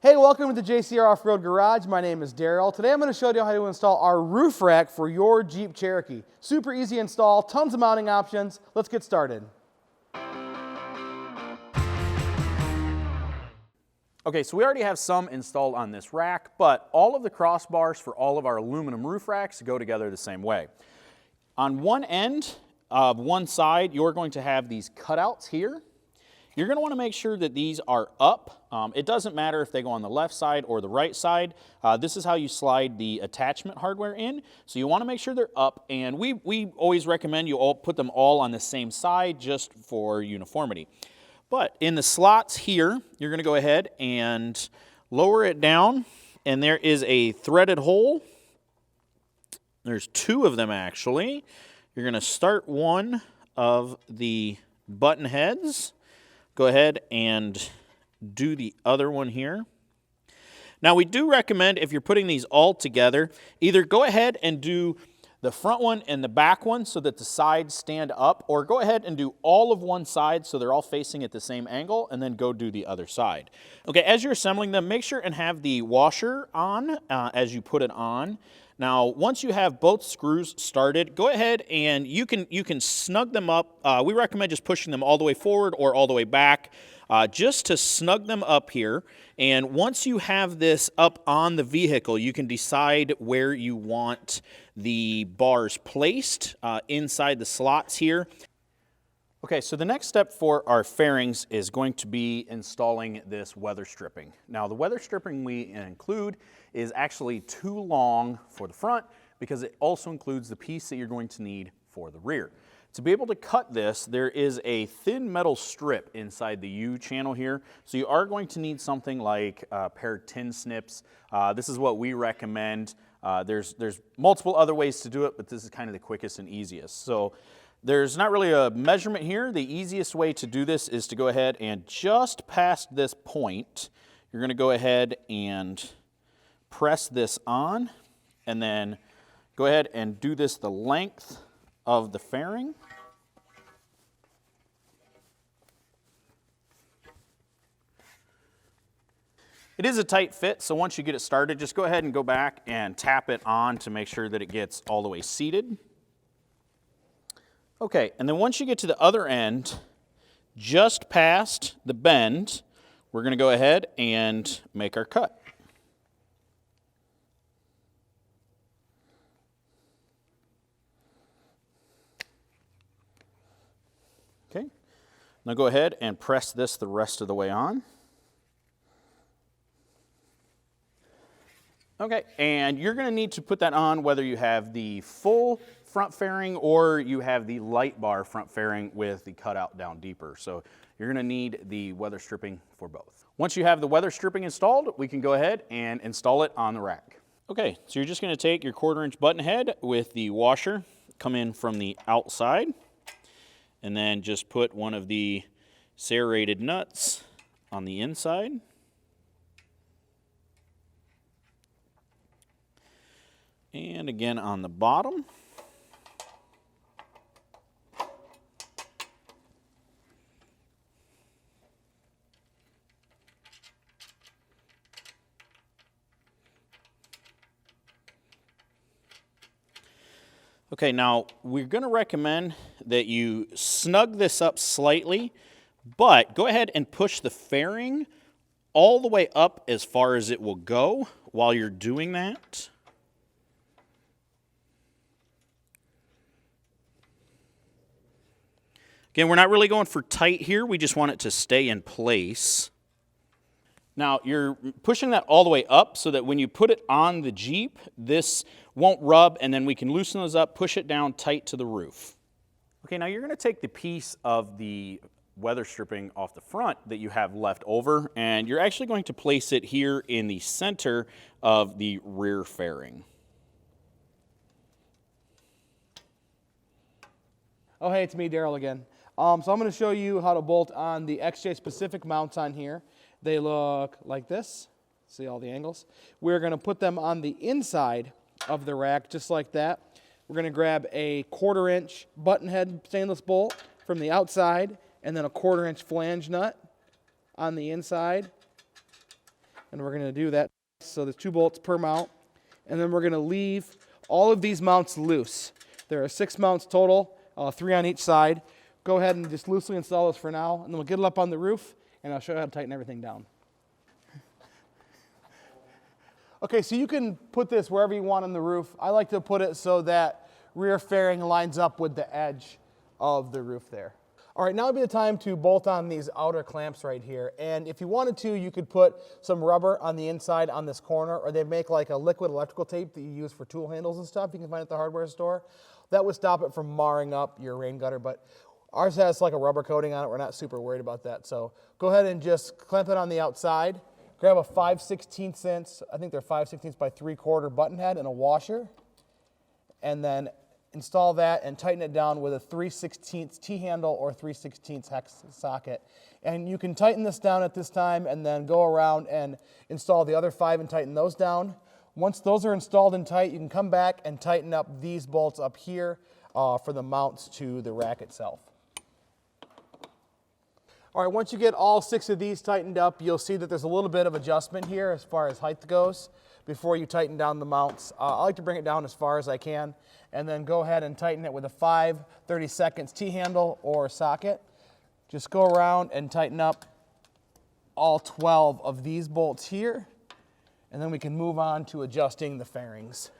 Hey, welcome to the JcrOffroad Garage. My name is Daryl. Today I'm going to show you how to install our roof rack for your Jeep Cherokee. Super easy install, tons of mounting options. Let's get started. Okay, so we already have some installed on this rack, but all of the crossbars for all of our aluminum roof racks go together the same way. On one end of one side, you're going to have these cutouts here. You're going to want to make sure that these are up. It doesn't matter if they go on the left side or the right side. This is how you slide the attachment hardware in. So you want to make sure they're up, and we always recommend you all put them all on the same side just for uniformity. But in the slots here, you're going to go ahead and lower it down, and there is a threaded hole. There's two of them actually. You're going to start one of the button heads. Go ahead and do the other one here. Now we do recommend, if you're putting these all together, either go ahead and do the front one and the back one so that the sides stand up, or go ahead and do all of one side so they're all facing at the same angle, and then go do the other side. Okay, as you're assembling them, make sure and have the washer on as you put it on. Now, once you have both screws started, go ahead and you can snug them up. We recommend just pushing them all the way forward or all the way back, just to snug them up here. And once you have this up on the vehicle, you can decide where you want the bars placed inside the slots here. Okay, so the next step for our fairings is going to be installing this weather stripping. Now, the weather stripping we include is actually too long for the front because it also includes the piece that you're going to need for the rear. To be able to cut this, there is a thin metal strip inside the U channel here, so you are going to need something like a pair of tin snips. This is what we recommend. There's multiple other ways to do it, but this is kind of the quickest and easiest. So there's not really a measurement here. The easiest way to do this is to go ahead and just past this point, you're going to go ahead and press this on, and then go ahead and do this the length of the fairing. It is a tight fit, so once you get it started, just go ahead and go back and tap it on to make sure that it gets all the way seated. Okay, and then once you get to the other end, just past the bend, we're going to go ahead and make our cut. Okay, now go ahead and press this the rest of the way on. Okay, and you're going to need to put that on whether you have the full front fairing or you have the light bar front fairing with the cutout down deeper. So you're going to need the weather stripping for both. Once you have the weather stripping installed, we can go ahead and install it on the rack. Okay, so you're just going to take your 1/4-inch button head with the washer, come in from the outside, and then just put one of the serrated nuts on the inside. And again on the bottom. Okay, now we're going to recommend that you snug this up slightly, but go ahead and push the fairing all the way up as far as it will go while you're doing that. Again, we're not really going for tight here. We just want it to stay in place. Now, you're pushing that all the way up so that when you put it on the Jeep, this won't rub, and then we can loosen those up, push it down tight to the roof. Okay, now you're going to take the piece of the weather stripping off the front that you have left over, and you're actually going to place it here in the center of the rear fairing. Oh, hey, it's me, Daryl again. So I'm going to show you how to bolt on the XJ specific mounts on here. They look like this. See all the angles? We're going to put them on the inside of the rack, just like that. We're going to grab a 1/4-inch button head stainless bolt from the outside, and then a 1/4-inch flange nut on the inside. and we're going to do that. So there's 2 bolts per mount, and then we're going to leave all of these mounts loose. There are 6 mounts total, 3 on each side. Go ahead and just loosely install this for now, and then we'll get it up on the roof, and I'll show you how to tighten everything down. Okay, so you can put this wherever you want on the roof. I like to put it so that rear fairing lines up with the edge of the roof there. All right, now would be the time to bolt on these outer clamps right here. And if you wanted to, you could put some rubber on the inside on this corner, or they make like a liquid electrical tape that you use for tool handles and stuff you can find at the hardware store. That would stop it from marring up your rain gutter, but ours has like a rubber coating on it. We're not super worried about that. So go ahead and just clamp it on the outside. Grab a 5/16 inch, I think they're 5/16 by 3/4 button head and a washer, and then install that and tighten it down with a 3/16 T-handle or 3/16 hex socket. And you can tighten this down at this time and then go around and install the other 5 and tighten those down. Once those are installed and tight, you can come back and tighten up these bolts up here for the mounts to the rack itself. All right, once you get all 6 of these tightened up, you'll see that there's a little bit of adjustment here as far as height goes before you tighten down the mounts. I like to bring it down as far as I can, and then go ahead and tighten it with a 5/32 T-handle or socket. Just go around and tighten up all 12 of these bolts here, and then we can move on to adjusting the fairings.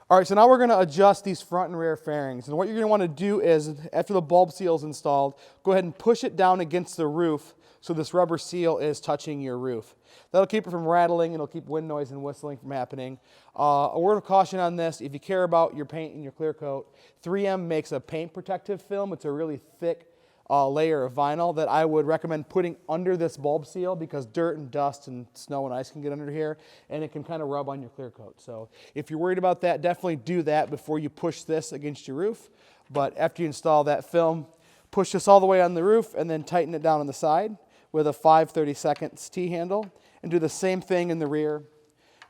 All right, so now we're going to adjust these front and rear fairings. And what you're going to want to do is, after the bulb seal is installed, go ahead and push it down against the roof so this rubber seal is touching your roof. That'll keep it from rattling, and it'll keep wind noise and whistling from happening. A word of caution on this, if you care about your paint and your clear coat, 3M makes a paint protective film. It's a really thick layer of vinyl that I would recommend putting under this bulb seal, because dirt and dust and snow and ice can get under here, and it can kind of rub on your clear coat. So if you're worried about that, definitely do that before you push this against your roof. But after you install that film, push this all the way on the roof and then tighten it down on the side with a 5/32 T-handle, and do the same thing in the rear.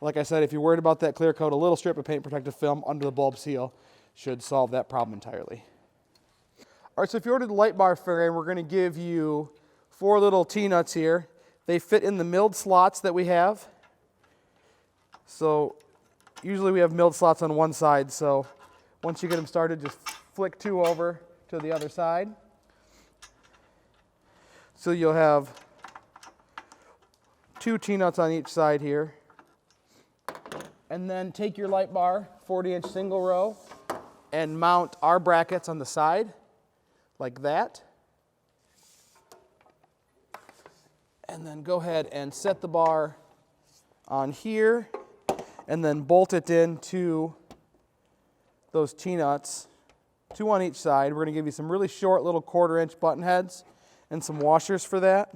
Like I said, if you're worried about that clear coat, a little strip of paint protective film under the bulb seal should solve that problem entirely. All right, so if you ordered the light bar fairing, we're going to give you 4 little T-nuts here. They fit in the milled slots that we have. So usually we have milled slots on one side, so once you get them started, just flick 2 over to the other side. So you'll have 2 T-nuts on each side here. And then take your light bar, 40-inch single row, and mount our brackets on the side, like that. And then go ahead and set the bar on here, and then bolt it into those T-nuts, 2 on each side. We're going to give you some really short little 1/4-inch button heads and some washers for that.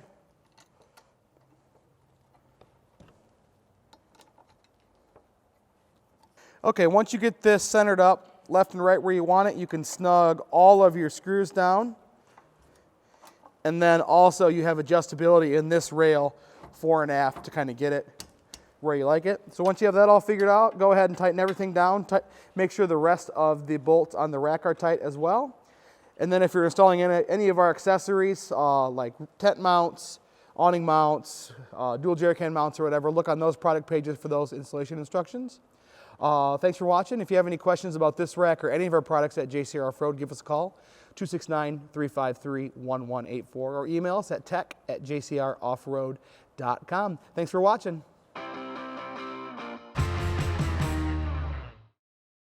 Okay, once you get this centered up left and right where you want it, you can snug all of your screws down. And then also you have adjustability in this rail fore and aft to kind of get it where you like it. So once you have that all figured out, go ahead and tighten everything down. Make sure the rest of the bolts on the rack are tight as well. And then if you're installing any of our accessories, like tent mounts, awning mounts, dual jerry can mounts or whatever, look on those product pages for those installation instructions. Thanks for watching. If you have any questions about this rack or any of our products at JcrOffroad, give us a call, 269-353-1184, or email us at tech@jcroffroad.com. Thanks for watching.